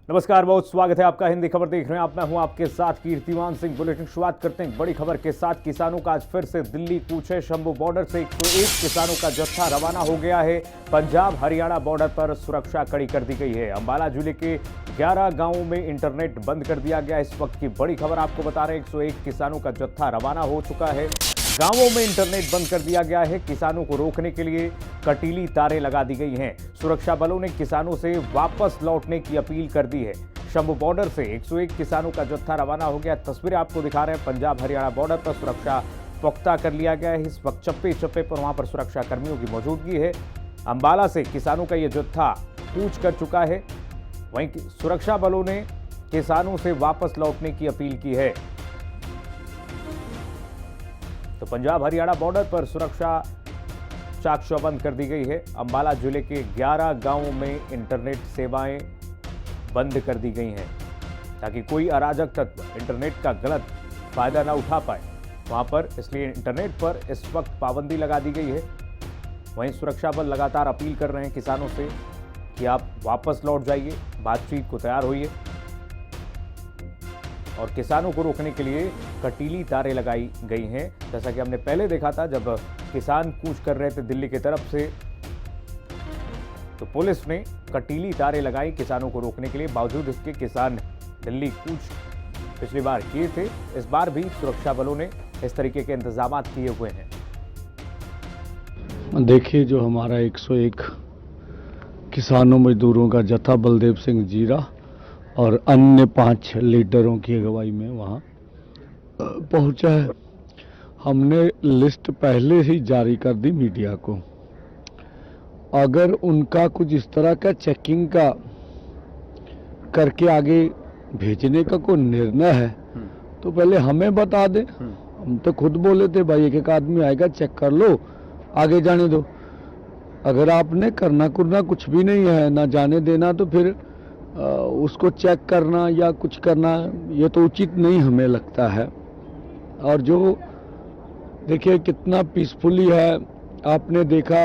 नमस्कार, बहुत स्वागत है आपका। हिंदी खबर देख रहे हैं आप, मैं हूं आपके साथ कीर्तिमान सिंह। बुलेटिन शुरुआत करते हैं बड़ी खबर के साथ। किसानों का आज फिर से दिल्ली कूच है। शंभू बॉर्डर से 101 किसानों का जत्था रवाना हो गया है। पंजाब हरियाणा बॉर्डर पर सुरक्षा कड़ी कर दी गई है। अंबाला जिले के 11 गांवों में इंटरनेट बंद कर दिया गया। इस वक्त की बड़ी खबर आपको बता रहे हैं, 101 किसानों का जत्था रवाना हो चुका है। गांवों में इंटरनेट बंद कर दिया गया है। किसानों को रोकने के लिए कटीली तारें लगा दी गई हैं। सुरक्षा बलों ने किसानों से वापस लौटने की अपील कर दी है। शंभू बॉर्डर से 101 किसानों का जत्था रवाना हो गया। तस्वीरें आपको दिखा रहे हैं। पंजाब हरियाणा बॉर्डर पर सुरक्षा पुख्ता कर लिया गया है। इस वक्त चप्पे चप्पे पर वहां पर सुरक्षा कर्मियों की मौजूदगी है। अंबाला से किसानों का यह जत्था कूच कर चुका है। वहीं सुरक्षा बलों ने किसानों से वापस लौटने की अपील की है। तो पंजाब हरियाणा बॉर्डर पर सुरक्षा चाक चौबंद कर दी गई है। अंबाला जिले के 11 गांवों में इंटरनेट सेवाएं बंद कर दी गई हैं ताकि कोई अराजक तत्व इंटरनेट का गलत फायदा ना उठा पाए वहां पर, इसलिए इंटरनेट पर इस वक्त पाबंदी लगा दी गई है। वहीं सुरक्षा बल लगातार अपील कर रहे हैं किसानों से कि आप वापस लौट जाइए, बातचीत को तैयार होइए। और किसानों को रोकने के लिए कटीली तारें लगाई गई हैं। जैसा कि हमने पहले देखा था, जब किसान कूच कर रहे थे दिल्ली की तरफ से, तो पुलिस ने कटीली तारें लगाई किसानों को रोकने के लिए। बावजूद इसके किसान दिल्ली कूच पिछली बार किए थे। इस बार भी सुरक्षा बलों ने इस तरीके के इंतजाम किए हुए हैं। देखिए, जो हमारा 101 किसानों मजदूरों का जत्था बलदेव सिंह जीरा और अन्य 5 लीडरों की अगुवाई में वहाँ पहुँचा है। हमने लिस्ट पहले ही जारी कर दी मीडिया को। अगर उनका कुछ इस तरह का चेकिंग का करके आगे भेजने का कोई निर्णय है तो पहले हमें बता दें। हम तो खुद बोले थे भाई, एक आदमी आएगा, चेक कर लो, आगे जाने दो। अगर आपने करना कुछ भी नहीं है, ना जाने देना, तो फिर उसको चेक करना या कुछ करना ये तो उचित नहीं हमें लगता है। और जो देखिए कितना पीसफुली है, आपने देखा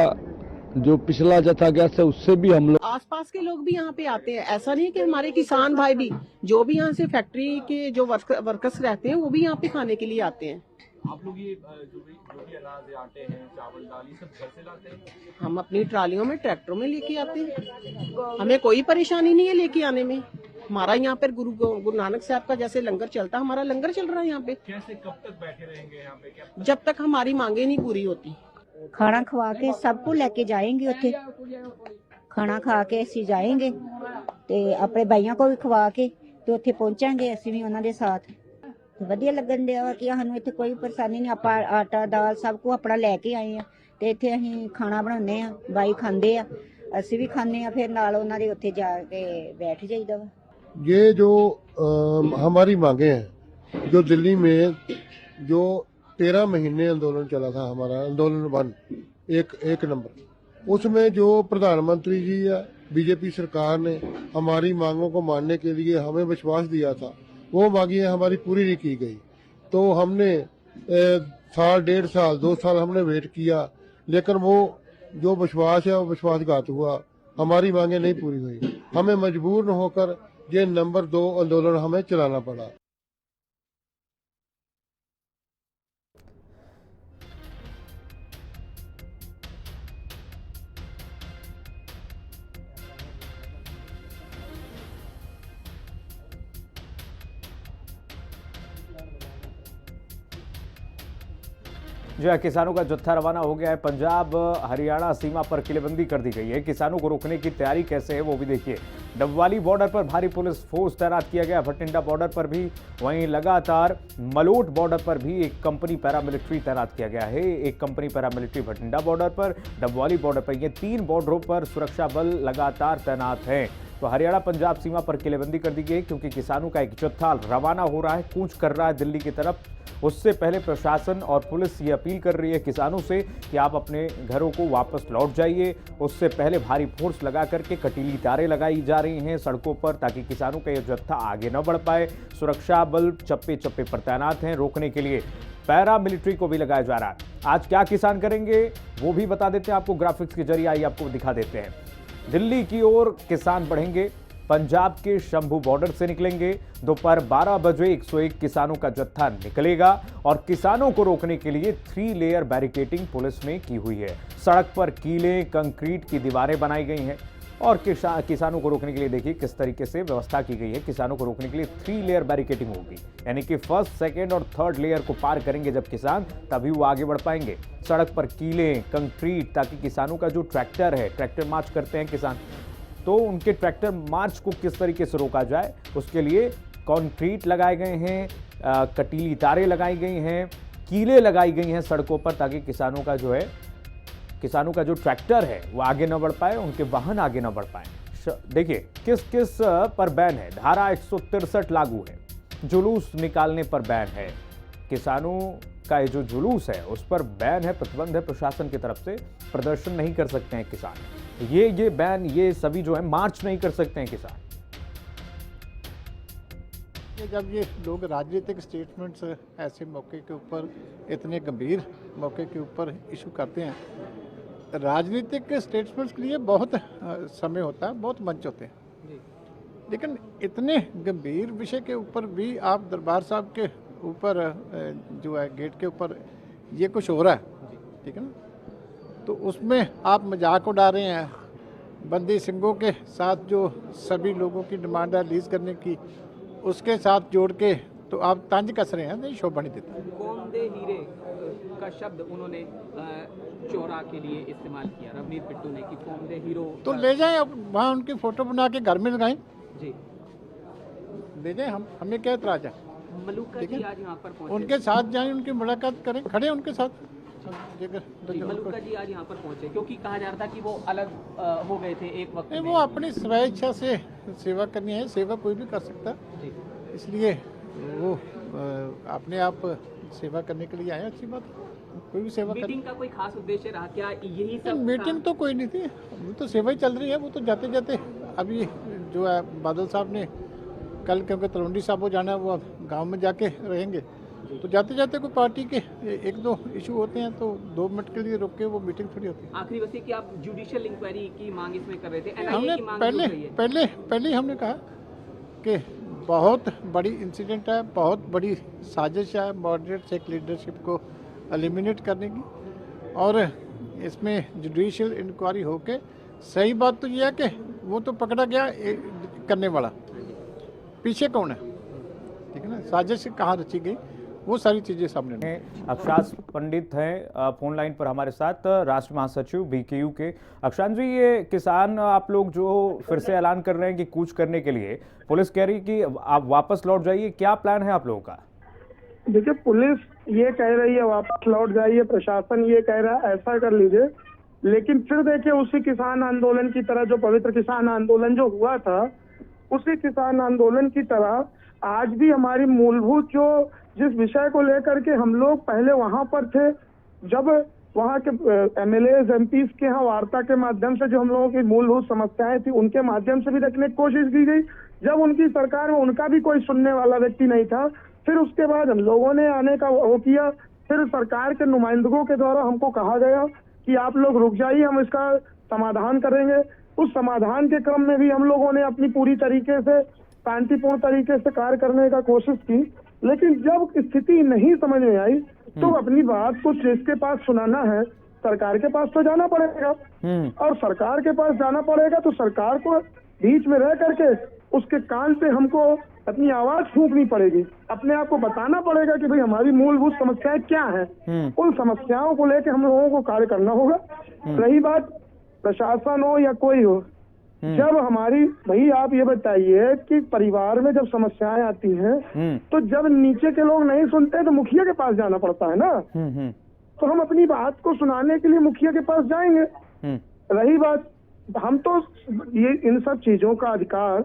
जो पिछला जत्था गया था उससे भी हम लोग, आसपास के लोग भी यहाँ पे आते हैं। ऐसा नहीं कि हमारे किसान भाई भी, जो भी यहाँ से फैक्ट्री के जो वर्कर्स रहते हैं वो भी यहाँ पे खाने के लिए आते हैं। आप लोग ये जो भी अनाज, आटे हैं, चावल, दाल, ये सब घर से लाते हैं? हम अपनी ट्रालियों में, ट्रैक्टरों में लेके आते हैं। हमें कोई परेशानी नहीं है लेके आने में। हमारा यहाँ पर गुरु नानक साहब का जैसे लंगर चलता, हमारा लंगर चल रहा है यहाँ पे। कैसे, कब तक बैठे रहेंगे यहाँ पे? क्या जब तक हमारी मांगे नहीं पूरी होती। खाना खवा के सबको लेके जाएंगे उत्थे। खाना खा के ਅਸੀਂ ਜਾਏਂਗੇ ਤੇ ਆਪਣੇ ਭਾਈਆਂ को भी ਖਵਾ ਕੇ ਤੇ ਉੱਥੇ ਪਹੁੰਚਾਂਗੇ ਅਸੀਂ ਵੀ ਉਹਨਾਂ ਦੇ ਸਾਥ। ਵਧੀਆ ਲੱਗਣ ਦਿਆ ਵਾ ਕਿ ਸਾਨੂੰ ਇੱਥੇ ਕੋਈ ਪਰੇਸ਼ਾਨੀ ਨਹੀਂ। ਆਪਾਂ ਆਟਾ ਦਾਲ ਸਭ ਕੁਝ ਆਪਣਾ ਲੈ ਕੇ ਆਏ ਆ ਤੇ ਇੱਥੇ ਅਸੀਂ ਖਾਣਾ ਬਣਾਉਂਦੇ ਆ, ਬਾਈ ਖਾਂਦੇ ਆ, ਅਸੀਂ ਵੀ ਖਾਂਦੇ ਆ, ਫਿਰ ਨਾਲ ਉਹਨਾਂ ਦੇ ਉੱਥੇ ਜਾ ਕੇ ਬੈਠ ਜਾਈਦਾ ਵਾ। ये जो हमारी मांगे हैं, जो दिल्ली में जो 13 महीने आंदोलन चला था, हमारा आंदोलन 1 एक नंबर, उसमें जो प्रधानमंत्री जी या बीजेपी सरकार ने हमारी मांगों को मानने के लिए हमें विश्वास दिया था, वो मांगे हमारी पूरी नहीं की गई। तो हमने साल, 1.5 साल, 2 साल हमने वेट किया, लेकिन वो जो विश्वास है वो विश्वासघात हुआ। हमारी मांगे नहीं पूरी हुई। हमें मजबूर न होकर ये नंबर 2 आंदोलन हमें चलाना पड़ा। जो है, किसानों का जत्था रवाना हो गया है। पंजाब हरियाणा सीमा पर किलेबंदी कर दी गई है। किसानों को रोकने की तैयारी कैसे है वो भी देखिए। डबवाली बॉर्डर पर भारी पुलिस फोर्स तैनात किया गया। भटिंडा बॉर्डर पर भी, वहीं लगातार मलोट बॉर्डर पर भी एक कंपनी पैरामिलिट्री तैनात किया गया है। एक कंपनी पैरामिलिट्री भटिंडा बॉर्डर पर, डबवाली बॉर्डर पर, ये 3 बॉर्डरों पर सुरक्षा बल लगातार तैनात हैं। तो हरियाणा पंजाब सीमा पर किलेबंदी कर दी गई क्योंकि किसानों का एक जत्था रवाना हो रहा है, कूच कर रहा है दिल्ली की तरफ। उससे पहले प्रशासन और पुलिस ये अपील कर रही है किसानों से कि आप अपने घरों को वापस लौट जाइए। उससे पहले भारी फोर्स लगा करके कटीली तारें लगाई जा रही हैं सड़कों पर ताकि किसानों का यह जत्था आगे न बढ़ पाए। सुरक्षा बल चप्पे चप्पे पर तैनात हैं रोकने के लिए। पैरा मिलिट्री को भी लगाया जा रहा है। आज क्या किसान करेंगे वो भी बता देते हैं आपको ग्राफिक्स के जरिए, आइए आपको दिखा देते हैं। दिल्ली की ओर किसान बढ़ेंगे। पंजाब के शंभू बॉर्डर से निकलेंगे। दोपहर 12 बजे 101 किसानों का जत्था निकलेगा और किसानों को रोकने के लिए 3 लेयर बैरिकेडिंग पुलिस ने की हुई है। सड़क पर कीले, कंक्रीट की दीवारें बनाई गई हैं और किसानों को रोकने के लिए देखिए किस तरीके से व्यवस्था की गई है। किसानों को रोकने के लिए 3 लेयर बैरिकेडिंग होगी, यानी कि फर्स्ट, सेकंड और थर्ड लेयर को पार करेंगे जब किसान, तभी वो आगे बढ़ पाएंगे। सड़क पर कीले, कंक्रीट, ताकि किसानों का जो ट्रैक्टर है, ट्रैक्टर मार्च करते हैं किसान, तो उनके ट्रैक्टर मार्च को किस तरीके से रोका जाए, उसके लिए कंक्रीट लगाए गए हैं, कटीली तारें लगाई गई हैं, कीले लगाई गई हैं सड़कों पर, ताकि किसानों का जो ट्रैक्टर है वो आगे न बढ़ पाए, उनके वाहन आगे न बढ़ पाए। देखिए किस किस पर बैन है। धारा 163 लागू है, जुलूस निकालने पर बैन है, किसानों का ये जो जुलूस है उस पर बैन है, प्रतिबंध है प्रशासन की तरफ से, प्रदर्शन नहीं कर सकते हैं किसान, ये बैन, ये सभी जो है मार्च नहीं कर सकते हैं किसान। जब ये लोग राजनीतिक स्टेटमेंट्स ऐसे मौके के ऊपर, इतने गंभीर मौके के ऊपर इशू करते हैं, राजनीतिक स्टेटमेंट्स के लिए बहुत समय होता है, बहुत मंच होते हैं, लेकिन इतने गंभीर विषय के ऊपर भी आप दरबार साहब के ऊपर जो है गेट के ऊपर ये कुछ हो रहा है, ठीक है ना, तो उसमें आप मजाक उड़ा रहे हैं। बंदी सिंघों के साथ जो सभी लोगों की डिमांड है रिलीज करने की, उसके साथ जोड़ के तो आप तंज कस रहे हैं, नहीं शोभा नहीं देता। कौम दे हीरे का शब्द उन्होंने चोरा के लिए इस्तेमाल किया, रवनीत बिट्टू ने, कि कौम दे हीरो, तो ले जाएं, अब वहाँ उनकी फोटो बना के घर में लगाएं जी, ले जाएं, हमें क्या एतराज है। मलूका जी आज यहाँ पर पहुंचे, उनके साथ जाएं, उनकी मुलाकात करें, खड़े उनके साथ। मलूका जी आज यहाँ पर पहुंचे क्योंकि कहा जा रहा था कि वो अलग हो गए थे एक वक्त नहीं, में। वो अपनी स्वेच्छा से सेवा करनी है, सेवा कोई भी कर सकता है, इसलिए वो अपने आप सेवा करने के लिए आए, अच्छी बात, कोई भी सेवा मीटिंग का कोई खास उद्देश्य रहा क्या, यही सब? मीटिंग तो कोई नहीं थी, वो तो सेवा ही चल रही है। वो तो जाते जाते अभी जो है बादल साहब ने कल, क्योंकि तलवंडी साहब को जाना है, वो गांव में जाके रहेंगे, तो जाते जाते कोई पार्टी के 1-2 इशू होते हैं तो 2 मिनट के लिए रोक के वो मीटिंग थोड़ी होती है। आखिरी वैसे कि आप जुडिशियल इंक्वायरी की मांग इसमें कर रहे थे, हमने NIA की मांग हो रही है। पहले हमने कहा कि बहुत बड़ी इंसिडेंट है, बहुत बड़ी साजिश है मॉडरेट सिख लीडरशिप को एलिमिनेट करने की, और इसमें जुडिशियल इंक्वायरी होके, सही बात तो यह है कि वो तो पकड़ा गया करने वाला, पीछे कौन है, ठीक है ना, साजिश कहाँ रची गई, वो सारी चीजें सामने। अक्षांश पंडित हैं फोन लाइन पर हमारे साथ, राष्ट्रीय महासचिव BKU के। अक्षांश जी, ये किसान आप लोग जो फिर से ऐलान कर रहे हैं कि कूच करने के लिए, पुलिस कह रही है कि आप वापस लौट जाइए, क्या प्लान है आप लोगों का? देखिए, पुलिस ये कह रही है वापस लौट जाइए, प्रशासन ये कह रहा है ऐसा कर लीजिए, लेकिन फिर देखिए उसी किसान आंदोलन की तरह, जो पवित्र किसान आंदोलन जो हुआ था, उसी किसान आंदोलन की तरह आज भी हमारी मूलभूत जो जिस विषय को लेकर के हम लोग पहले वहां पर थे, जब वहां के MLAs MPs के यहाँ वार्ता के माध्यम से जो हम लोगों की मूलभूत समस्याएं थी, उनके माध्यम से भी रखने की कोशिश की गई, जब उनकी सरकार में उनका भी कोई सुनने वाला व्यक्ति नहीं था, फिर उसके बाद हम लोगों ने आने का वो किया, फिर सरकार के नुमाइंदों के द्वारा हमको कहा गया कि आप लोग रुक जाइए, हम इसका समाधान करेंगे। उस समाधान के क्रम में भी हम लोगों ने अपनी पूरी तरीके से शांतिपूर्ण तरीके से कार्य करने का कोशिश की, लेकिन जब स्थिति नहीं समझ में आई तो अपनी बात को जिसके पास सुनाना है, सरकार के पास तो जाना पड़ेगा, और सरकार के पास जाना पड़ेगा तो सरकार को बीच में रह करके उसके कान पे हमको अपनी आवाज फूंकनी पड़ेगी, अपने आप को बताना पड़ेगा कि भाई हमारी मूलभूत समस्याएं क्या है, उन समस्याओं को लेकर हम लोगों को कार्य करना होगा। रही बात प्रशासन हो या कोई हो, जब हमारी, भाई आप ये बताइए कि परिवार में जब समस्याएं आती हैं तो जब नीचे के लोग नहीं सुनते तो मुखिया के पास जाना पड़ता है ना, तो हम अपनी बात को सुनाने के लिए मुखिया के पास जाएंगे। रही बात, हम तो ये इन सब चीजों का अधिकार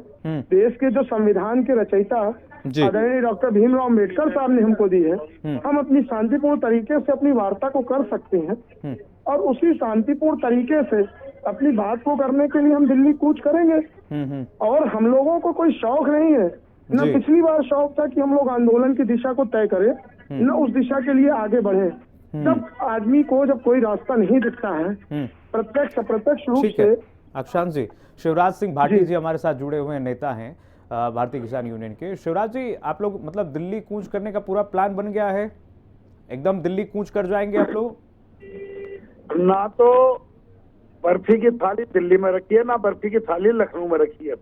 देश के जो संविधान के रचयिता आदरणीय डॉक्टर भीमराव अम्बेडकर साहब ने हमको दी है, हम अपनी शांतिपूर्ण तरीके से अपनी वार्ता को कर सकते हैं, और उसी शांतिपूर्ण तरीके से अपनी बात को करने के लिए हम दिल्ली कूच करेंगे। और हम लोगों को कोई शौक नहीं है, न पिछली बार शौक था कि हम लोग आंदोलन की दिशा को तय करें, न उस दिशा के लिए आगे बढ़े। जब आदमी को जब कोई रास्ता नहीं दिखता है, प्रत्यक्ष अप्रत्यक्ष रूप से अक्षांश जी, शिवराज सिंह भाटी जी हमारे साथ जुड़े हुए हैं, नेता हैं भारतीय किसान यूनियन के। शिवराज जी, आप लोग मतलब दिल्ली कूच करने का पूरा प्लान बन गया है? एकदम दिल्ली कूच कर जाएंगे आप लोग? ना तो बर्फी की थाली दिल्ली में रखी है, ना बर्फी की थाली लखनऊ में रखी है।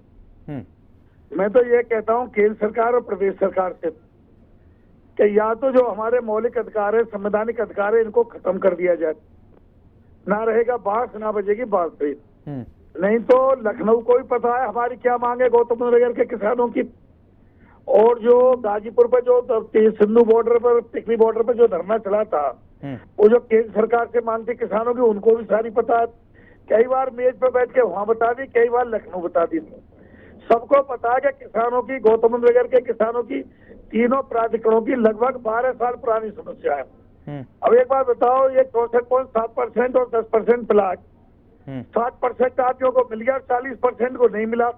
मैं तो ये कहता हूँ केंद्र सरकार और प्रदेश सरकार से कि या तो जो हमारे मौलिक अधिकार है, संवैधानिक अधिकार है, इनको खत्म कर दिया जाए। ना रहेगा बांस, ना बजेगी बांसुरी। नहीं तो लखनऊ को भी पता है हमारी क्या मांग है गौतम बुद्ध नगर के किसानों की। और जो गाजीपुर पर जो सिंधु बॉर्डर पर, टिकरी बॉर्डर पर जो धरना चला था, वो जो केंद्र सरकार से मांग थी किसानों की, उनको भी सारी पता है। कई बार मेज पर बैठ के वहां बता दी, कई बार लखनऊ बता दी। सबको पता है कि किसानों की, गौतम बुद्ध नगर के किसानों की, तीनों प्राधिकरणों की लगभग 12 साल पुरानी समस्या है। अब एक बार बताओ, ये 64.7% और 10% प्लाट, 60% आदमियों को मिल गया, 40% को नहीं मिला।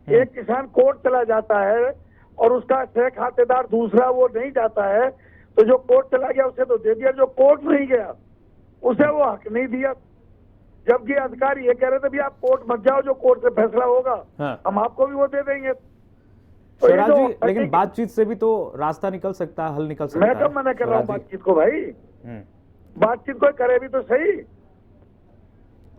एक किसान कोर्ट चला जाता है और उसका सह खातेदार दूसरा वो नहीं जाता है, तो जो कोर्ट चला गया उसे तो दे दिया, जो कोर्ट नहीं गया उसे वो हक नहीं दिया। जबकि अधिकारी ये कह रहे थे भी आप कोर्ट मत जाओ, जो कोर्ट से फैसला होगा हम आपको भी वो दे देंगे। तो शिवराज जी, लेकिन बातचीत से भी तो रास्ता निकल सकता है, हल निकल सकता है। मैं कब मना कर रहा हूँ बातचीत को भाई, बातचीत कोई करे भी तो सही।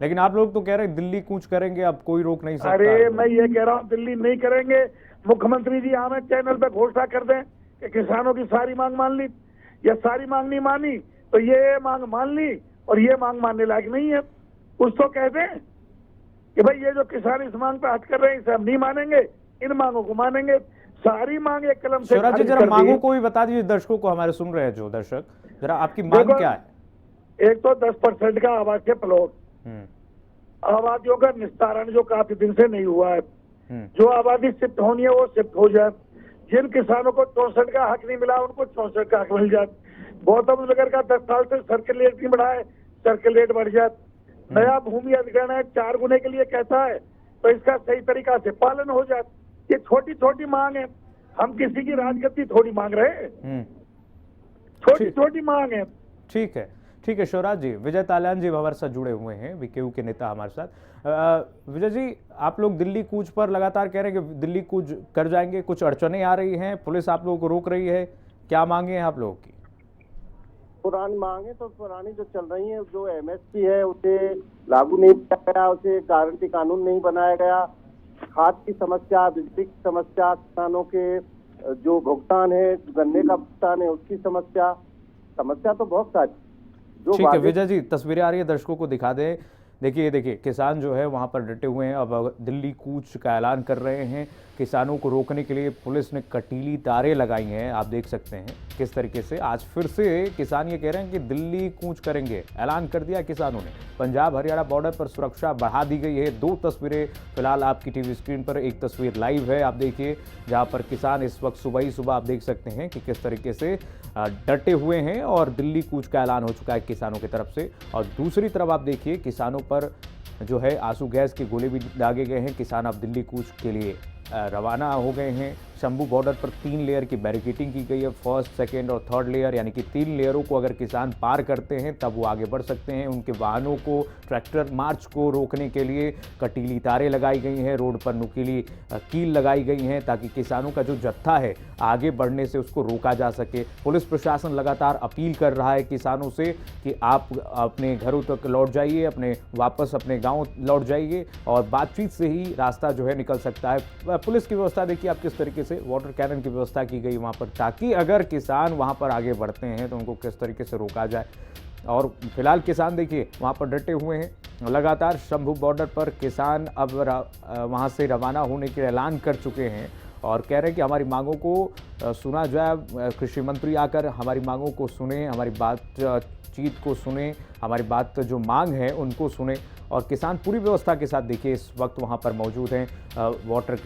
लेकिन आप लोग तो कह रहे हैं दिल्ली कूच करेंगे, अब कोई रोक नहीं सकता। अरे मैं ये कह रहा हूँ दिल्ली नहीं करेंगे। मुख्यमंत्री जी हमें चैनल पे घोषणा कर दें कि किसानों की सारी मांग मान ली, या सारी मांग नहीं मानी तो ये मांग मान ली और ये मांग मानने लायक नहीं है। कुछ तो कह दें कि भाई ये जो किसान इस मांग पे हट कर रहे हैं इसे हम नहीं मानेंगे, इन मांगों को मानेंगे। सारी मांग एक कलम से शिवराज जी, जरा मांगों को भी बता दीजिए दर्शकों को, हमारे सुन रहे हैं जो दर्शक, जरा आपकी मांग क्या है? एक तो 10% का आवासीय प्लॉट, आबादियों का निस्तारण जो काफी दिन से नहीं हुआ है, जो आबादी शिफ्ट होनी है वो शिफ्ट हो जाए। जिन किसानों को 64 का हक नहीं मिला उनको 64 का हक मिल जाए। गौतम नगर का 10 साल से सर्किल रेट नहीं बढ़ा है, सर्किल रेट बढ़ जाए। नया भूमि अधिग्रहण है 4 गुने के लिए कहता है, तो इसका सही तरीका से पालन हो जाए। ये छोटी छोटी मांग है, हम किसी की राजगद्दी थोड़ी मांग रहे हैं, छोटी छोटी मांग है। ठीक है, ठीक है शिवराज जी। विजय तालियान जी हमारे साथ जुड़े हुए हैं, बीकेयू के नेता हमारे साथ। विजय जी, आप लोग दिल्ली कूच पर लगातार कह रहे हैं कि दिल्ली कूच कर जाएंगे, कुछ अड़चनें आ रही हैं, पुलिस आप लोगों को रोक रही है, क्या मांगे हैं आप लोगों की? पुरानी मांगे तो पुरानी जो चल रही है, जो एमएसपी है उसे लागू नहीं किया गया, उसे गारंटी कानून नहीं बनाया गया, खाद की समस्या, बिजली की समस्या, किसानों के जो भुगतान है, गन्ने का भुगतान है उसकी समस्या तो बहुत सारी। ठीक है विजय जी, तस्वीरें आ रही है, दर्शकों को दिखा दें। देखिए किसान जो है वहां पर डटे हुए हैं, अब दिल्ली कूच का ऐलान कर रहे हैं। किसानों को रोकने के लिए पुलिस ने कटीली तारें लगाई हैं, आप देख सकते हैं किस तरीके से। आज फिर से किसान ये कह रहे हैं कि दिल्ली कूच करेंगे, ऐलान कर दिया किसानों ने। पंजाब हरियाणा बॉर्डर पर सुरक्षा बढ़ा दी गई है। 2 तस्वीरें फिलहाल आपकी टीवी स्क्रीन पर, एक तस्वीर लाइव है, आप देखिए, जहां पर किसान इस वक्त सुबह ही सुबह आप देख सकते हैं कि किस तरीके से डटे हुए हैं और दिल्ली कूच का ऐलान हो चुका है किसानों की तरफ से। और दूसरी तरफ आप देखिए किसानों पर जो है आंसू गैस के गोले भी दागे गए हैं। किसान अब दिल्ली कूच के लिए रवाना हो गए हैं। शंभू बॉर्डर पर 3 लेयर की बैरिकेटिंग की गई है, फर्स्ट, सेकेंड और थर्ड लेयर, यानी कि 3 लेयरों को अगर किसान पार करते हैं तब वो आगे बढ़ सकते हैं। उनके वाहनों को, ट्रैक्टर मार्च को रोकने के लिए कटीली तारें लगाई गई हैं, रोड पर नुकीली कील लगाई गई हैं ताकि किसानों का जो जत्था है आगे बढ़ने से उसको रोका जा सके। पुलिस प्रशासन लगातार अपील कर रहा है किसानों से कि आप अपने घरों तक लौट जाइए, वापस अपने गाँव लौट जाइए और बातचीत से ही रास्ता जो है निकल सकता है। पुलिस की व्यवस्था देखिए आप किस तरीके से, वाटर कैनन की व्यवस्था की गई वहां पर, ताकि अगर किसान वहां पर आगे बढ़ते हैं तो उनको किस तरीके से रोका जाए। और फिलहाल किसान देखिए वहां पर डटे हुए हैं। लगातार शंभू बॉर्डर पर किसान अब वहां से रवाना होने के ऐलान कर चुके हैं और कह रहे हैं कि हमारी मांगों को सुना जाए, कृषि मंत्री आकर हमारी मांगों को सुने, हमारी बातचीत को सुने, हमारी बात जो मांग है उनको सुने। और किसान पूरी व्यवस्था के साथ देखिए इस वक्त वहाँ पर मौजूद हैं, वाटर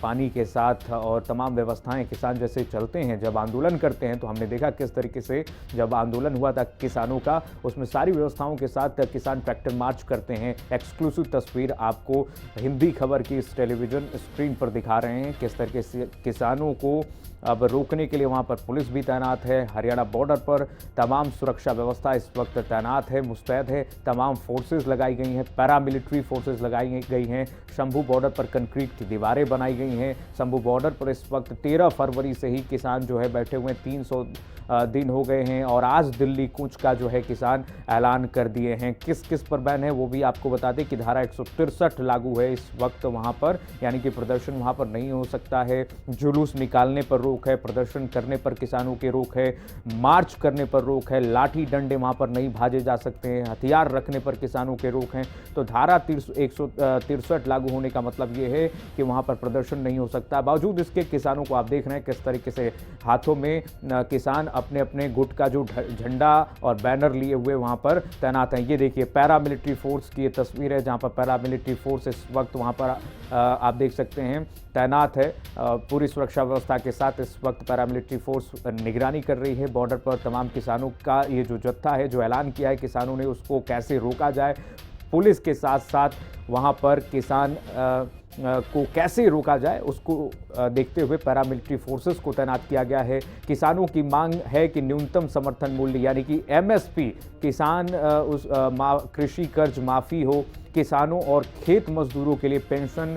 पानी के साथ और तमाम व्यवस्थाएं। किसान जैसे चलते हैं, जब आंदोलन करते हैं तो हमने देखा किस तरीके से जब आंदोलन हुआ था किसानों का, उसमें सारी व्यवस्थाओं के साथ किसान ट्रैक्टर मार्च करते हैं। एक्सक्लूसिव तस्वीर आपको हिंदी खबर की इस टेलीविजन स्क्रीन पर दिखा रहे हैं किस तरीके से किसानों को अब रोकने के लिए वहां पर पुलिस भी तैनात है। हरियाणा बॉर्डर पर तमाम सुरक्षा व्यवस्था इस वक्त तैनात है, मुस्तैद है। तमाम फोर्सेज लगाई गई हैं, पैरामिलिट्री फोर्सेज लगाई गई हैं। शंभू बॉर्डर पर कंक्रीट की दीवारें बनाई गई हैं। शंभू बॉर्डर पर इस वक्त 13 फरवरी से ही किसान जो है बैठे हुए 300 दिन हो गए हैं और आज दिल्ली कूच का जो है किसान ऐलान कर दिए हैं। किस किस पर बैन है वो भी आपको बता दें कि धारा 163 लागू है इस वक्त वहां पर, यानी कि प्रदर्शन वहां पर नहीं हो सकता है। जुलूस निकालने पर रोक है, प्रदर्शन करने पर किसानों की रोक है, मार्च करने पर रोक है, लाठी डंडे वहां पर नहीं भाजे जा सकते हैं, हथियार रखने पर किसानों के रोक हैं। तो धारा 163 लागू होने का मतलब ये है कि वहां पर प्रदर्शन नहीं हो सकता। बावजूद इसके किसानों को आप देख रहे हैं किस तरीके से हाथों में किसान अपने अपने गुट का जो झंडा और बैनर लिए हुए वहां पर तैनात हैं। ये देखिए पैरामिलिट्री फोर्स की ये तस्वीर है जहां पर पैरामिलिट्री फोर्स इस वक्त वहां पर आप देख सकते हैं तैनात है। पूरी सुरक्षा व्यवस्था के साथ इस वक्त पैरामिलिट्री फोर्स निगरानी कर रही है बॉर्डर पर। तमाम किसानों का ये जो जत्था है, जो ऐलान किया है किसानों ने, उसको कैसे रोका जाए, पुलिस के साथ साथ वहां पर किसान को कैसे रोका जाए, उसको देखते हुए पैरामिलिट्री फोर्सेस को तैनात किया गया है। किसानों की मांग है कि न्यूनतम समर्थन मूल्य यानी कि MSP, किसान कृषि कर्ज माफ़ी हो, किसानों और खेत मजदूरों के लिए पेंशन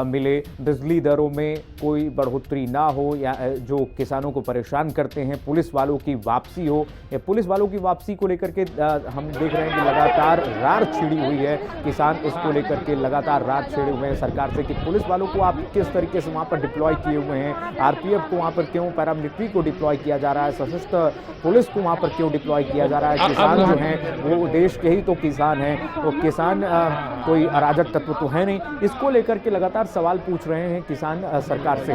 मिले, बिजली दरों में कोई बढ़ोतरी ना हो या जो किसानों को परेशान करते हैं, पुलिस वालों की वापसी हो। या पुलिस वालों की वापसी को लेकर के हम देख रहे हैं कि लगातार रार छिड़ी हुई है। किसान इसको लेकर के लगातार रार छिड़े हुए हैं सरकार से कि पुलिस वालों को आप किस तरीके से वहाँ पर डिप्लॉय किए हुए हैं, RPF को वहाँ पर क्यों, पैरामिलिट्री को डिप्लॉय किया जा रहा है, सशस्त्र पुलिस को वहाँ पर क्यों डिप्लॉय किया जा रहा है। किसान जो हैं वो देश के ही तो किसान हैं, वो किसान कोई अराजक तत्व तो है नहीं। इसको लेकर के लगातार सवाल पूछ रहे हैं किसान सरकार से।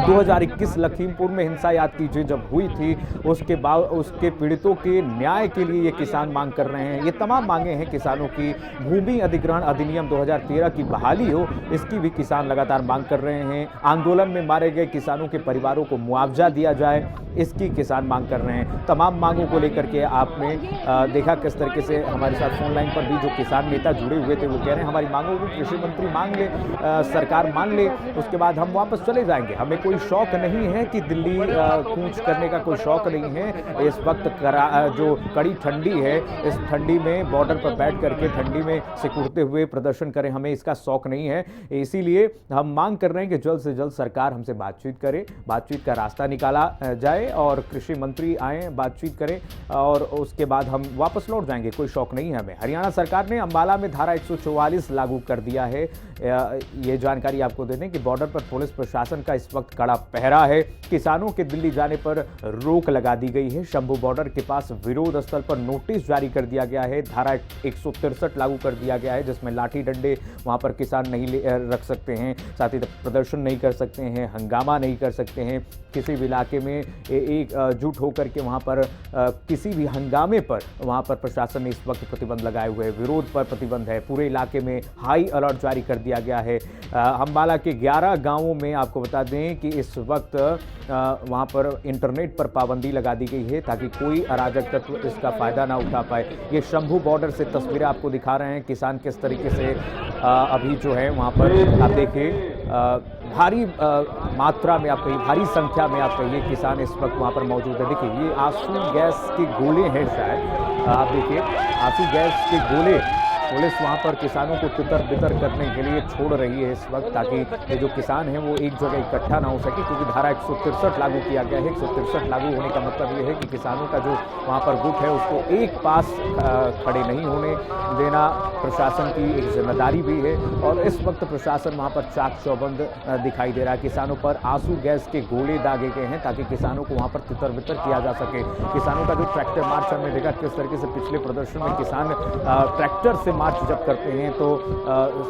2021 लखीमपुर में हिंसा याद कीजिए जब हुई थी, उसके पीड़ितों के न्याय के लिए ये किसान मांग कर रहे हैं। ये तमाम मांगे हैं किसानों की। भूमि अधिग्रहण अधिनियम 2013 की बहाली हो, इसकी भी किसान लगातार मांग कर रहे हैं। आंदोलन में मारे गए किसानों के परिवारों को मुआवजा दिया जाए, इसकी किसान मांग कर रहे हैं। तमाम मांगों को लेकर के आपने देखा किस तरीके से हमारे साथ फोन लाइन पर भी जो किसान नेता जुड़े हुए थे वो कह रहे हैं हमारी मांगों को कृषि मंत्री मांग ले, सरकार मान ले, उसके बाद हम वापस चले जाएंगे। हमें कोई शौक नहीं है कि दिल्ली कूच करने का कोई शौक नहीं है। इस वक्त जो कड़ी ठंडी है, इस ठंडी में बॉर्डर पर बैठ करके ठंडी में सिकुड़ते हुए प्रदर्शन करें, हमें इसका शौक नहीं है। इसीलिए हम मांग कर रहे हैं कि जल्द से जल्द सरकार हमसे बातचीत करे, बातचीत का रास्ता निकाला जाए और कृषि मंत्री आए, बातचीत करें और उसके बाद हम वापस लौट जाएंगे। कोई शौक नहीं है हमें। हरियाणा सरकार ने अंबाला में धारा 144 लागू कर दिया है। ये जानकारी आपको दे दें कि बॉर्डर पर पुलिस प्रशासन का इस वक्त कड़ा पहरा है। किसानों के दिल्ली जाने पर रोक लगा दी गई है। शंभू बॉर्डर के पास विरोध स्थल पर नोटिस जारी कर दिया गया है। धारा 163 लागू कर दिया गया है जिसमें लाठी डंडे वहां पर किसान नहीं रख सकते हैं, साथ ही प्रदर्शन नहीं कर सकते हैं, हंगामा नहीं कर सकते हैं। किसी भी इलाके में एकजुट होकर के वहां पर किसी भी हंगामे पर वहां पर प्रशासन ने इस वक्त प्रतिबंध लगाए हुए हैं। विरोध पर प्रतिबंध है। पूरे इलाके में हाई अलर्ट जारी कर दिया गया है। अंबाला के 11 गांवों में आपको बता दें कि इस वक्त वहां पर इंटरनेट पर पाबंदी लगा दी गई है ताकि कोई अराजक तत्व इसका फायदा ना उठा पाए। ये शंभू बॉर्डर से तस्वीरें आपको दिखा रहे हैं किसान किस तरीके से अभी जो है वहां पर आप देखिए भारी मात्रा में, आप कहिए भारी संख्या में आप कहिए किसान इस वक्त वहां पर मौजूद है। देखिए ये आंसू गैस के गोले हैं शायद, आप देखिए आंसू गैस के गोले पुलिस वहां पर किसानों को तितर बितर करने के लिए छोड़ रही है इस वक्त ताकि ये जो किसान हैं वो एक जगह इकट्ठा ना हो सके, क्योंकि धारा 163 लागू किया गया है। 163 लागू होने का मतलब ये है कि किसानों का जो वहां पर गुट है उसको एक पास खड़े नहीं होने देना प्रशासन की एक जिम्मेदारी भी है। और इस वक्त प्रशासन वहां पर चाक चौबंद दिखाई दे रहा है। किसानों पर आंसू गैस के गोले दागे गए हैं ताकि किसानों को वहां पर तितर बितर किया जा सके। किसानों का जो ट्रैक्टर मार्च हमने देखा किस तरीके से पिछले प्रदर्शन में किसान ट्रैक्टर से मार्च जब करते हैं तो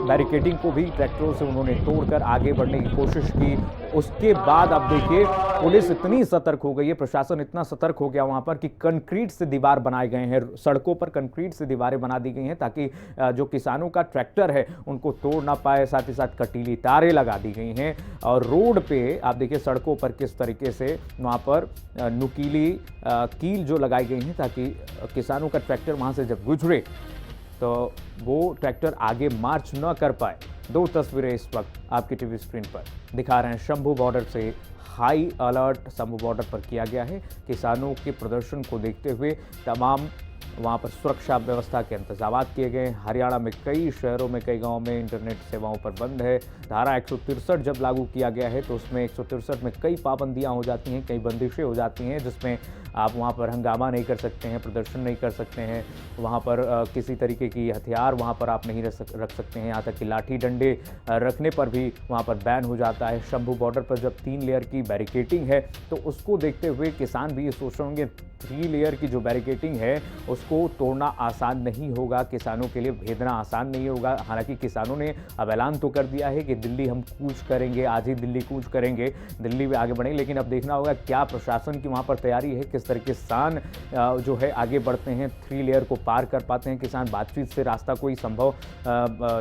बैरिकेडिंग को भी ट्रैक्टरों से उन्होंने तोड़कर आगे बढ़ने की कोशिश की। उसके बाद अब देखिए पुलिस इतनी सतर्क हो गई है, प्रशासन इतना सतर्क हो गया वहां पर कि कंक्रीट से दीवार बनाए गए हैं, सड़कों पर कंक्रीट से दीवारें बना दी गई हैं ताकि जो किसानों का ट्रैक्टर है उनको तोड़ ना पाए। साथ ही साथ कटीली तारें लगा दी गई हैं और रोड पे आप देखिए सड़कों पर किस तरीके से वहां पर नुकीली कील जो लगाई गई हैं ताकि किसानों का ट्रैक्टर वहां से जब गुजरे तो वो ट्रैक्टर आगे मार्च न कर पाए। 2 तस्वीरें इस वक्त आपकी टीवी स्क्रीन पर दिखा रहे हैं। शंभू बॉर्डर से हाई अलर्ट शंभू बॉर्डर पर किया गया है। किसानों के प्रदर्शन को देखते हुए तमाम वहां पर सुरक्षा व्यवस्था के इंतजाम किए गए। हरियाणा में कई शहरों में, कई गांवों में इंटरनेट सेवाओं पर बंद है। धारा 163 जब लागू किया गया है तो उसमें 163 में कई पाबंदियां हो जाती हैं, कई बंदिशें हो जाती हैं, जिसमें आप वहां पर हंगामा नहीं कर सकते हैं, प्रदर्शन नहीं कर सकते हैं, वहां पर किसी तरीके की हथियार वहां पर आप नहीं रख सकते हैं, यहाँ तक कि लाठी डंडे रखने पर भी वहां पर बैन हो जाता है। शंभू बॉर्डर पर जब 3 लेयर की बैरिकेटिंग है तो उसको देखते हुए किसान भी ये सोच रहे होंगे 3 लेयर की जो बैरिकेटिंग है उसको तोड़ना आसान नहीं होगा, किसानों के लिए भेदना आसान नहीं होगा। हालांकि किसानों ने अब ऐलान तो कर दिया है कि दिल्ली हम कूच करेंगे, आज ही दिल्ली कूच करेंगे, दिल्ली में आगे बढ़ेंगे, लेकिन अब देखना होगा क्या प्रशासन की वहां पर तैयारी है, किस तरह किसान जो है आगे बढ़ते हैं, 3 लेयर को पार कर पाते हैं किसान। बातचीत से रास्ता कोई संभव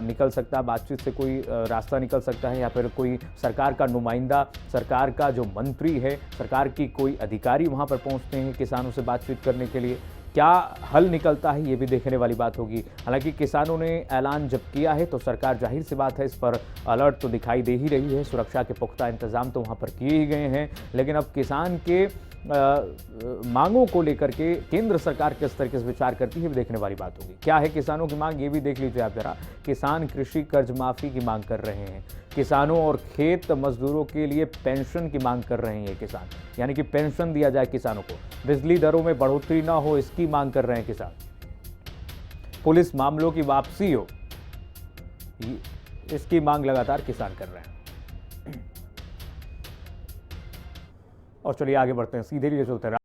निकल सकता है, बातचीत से कोई रास्ता निकल सकता है, या फिर कोई सरकार का नुमाइंदा, सरकार का जो मंत्री है, सरकार की कोई अधिकारी वहां पर पहुंचते हैं किसानों से बातचीत करने के लिए। क्या हल निकलता है ये भी देखने वाली बात होगी। हालांकि किसानों ने ऐलान जब किया है तो सरकार जाहिर सी बात है इस पर अलर्ट तो दिखाई दे ही रही है। सुरक्षा के पुख्ता इंतजाम तो वहां पर किए ही गए हैं, लेकिन अब किसान के मांगों को लेकर के केंद्र सरकार किस तरीके से विचार करती है भी देखने वाली बात होगी। क्या है किसानों की मांग ये भी देख लीजिए आप जरा। किसान कृषि कर्ज माफी की मांग कर रहे हैं, किसानों और खेत मजदूरों के लिए पेंशन की मांग कर रहे हैं किसान, यानी कि पेंशन दिया जाए किसानों को, बिजली दरों में बढ़ोतरी ना हो इसकी मांग कर रहे हैं किसान, पुलिस मामलों की वापसी हो इसकी मांग लगातार किसान कर रहे हैं। और चलिए आगे बढ़ते हैं, सीधे लिए चलते हैं।